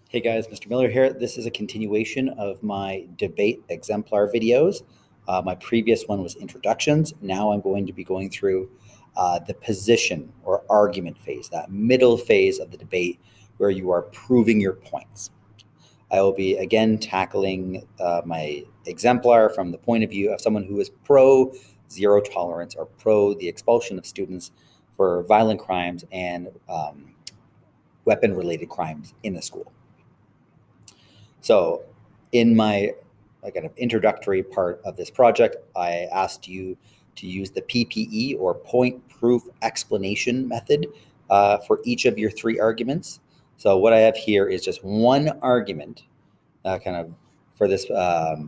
Hey guys, Mr. Miller here. This is a continuation of my debate exemplar videos. My previous one was introductions. Now I'm going to be going through the position or argument phase, that middle phase of the debate where you are proving your points. I will be again tackling my exemplar from the point of view of someone who is pro zero tolerance or pro the expulsion of students for violent crimes and weapon related crimes in the school. So, in my kind of introductory part of this project, I asked you to use the PPE or point proof explanation method for each of your three arguments. So, what I have here is just one argument, kind of for this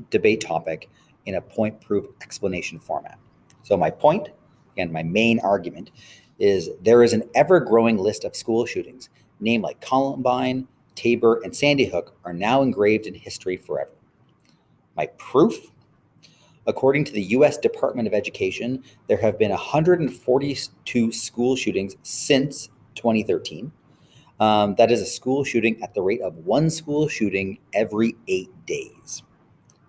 debate topic in a point proof explanation format. So, my point, and my main argument, is there is an ever growing list of school shootings, named like Columbine, Tabor, and Sandy Hook are now engraved in history forever. My proof, according to the U.S. Department of Education, there have been 142 school shootings since 2013. That is a school shooting at the rate of one school shooting every 8 days.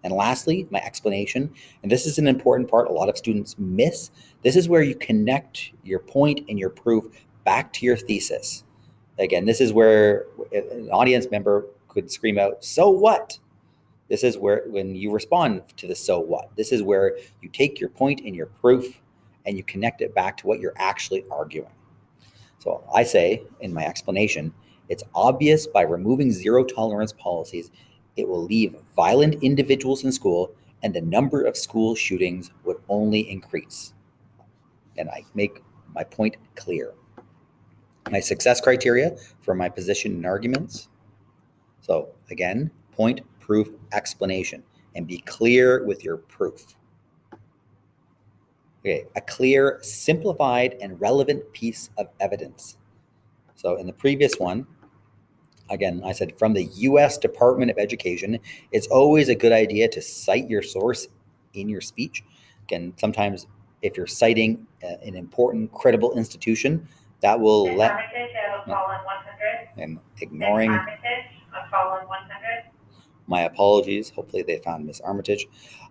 And lastly, my explanation, and this is an important part a lot of students miss. This is where you connect your point and your proof back to your thesis. Again, this is where an audience member could scream out, "So what?" This is where, when you respond to the "so what," this is where you take your point and your proof and you connect it back to what you're actually arguing. So I say in my explanation, it's obvious by removing zero tolerance policies, it will leave violent individuals in school and the number of school shootings would only increase. And I make my point clear. My success criteria for my position and arguments. So again, point, proof, explanation, and be clear with your proof. Okay, a clear, simplified, and relevant piece of evidence. So in the previous one, again, I said from the U.S. Department of Education, it's always a good idea to cite your source in your speech. Again, sometimes if you're citing an important, credible institution, that will let. Armitage, I have a call on 100. And ignoring. Armitage, a call on 100. My apologies. Hopefully they found Miss Armitage.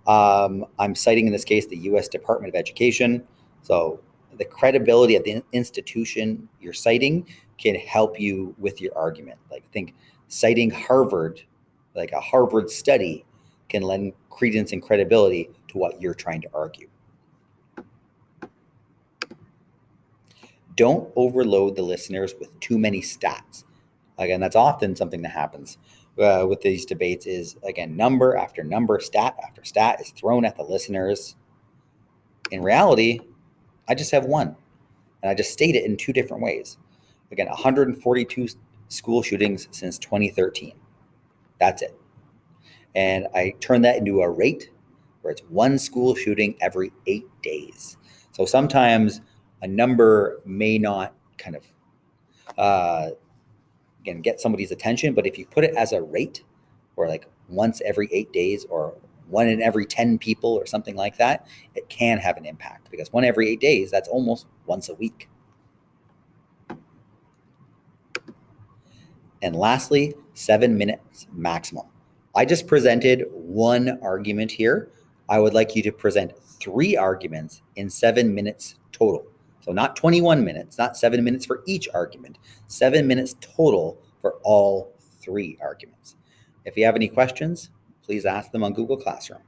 I'm citing in this case the U.S. Department of Education. So the credibility of the institution you're citing can help you with your argument. Like, I think citing Harvard, like a Harvard study, can lend credence and credibility to what you're trying to argue. Don't overload the listeners with too many stats. Again, that's often something that happens with these debates is, again, number after number, stat after stat is thrown at the listeners. In reality, I just have one, and I just state it in two different ways. Again, 142 school shootings since 2013. That's it. And I turn that into a rate where it's one school shooting every 8 days. So sometimes a number may not kind of again, get somebody's attention, but if you put it as a rate, or like once every 8 days, or one in every 10 people, or something like that, it can have an impact, because one every 8 days, that's almost once a week. And lastly, 7 minutes maximum. I just presented one argument here. I would like you to present 3 arguments in 7 minutes total. So not 21 minutes, not 7 minutes for each argument, 7 minutes total for all 3 arguments. If you have any questions, please ask them on Google Classroom.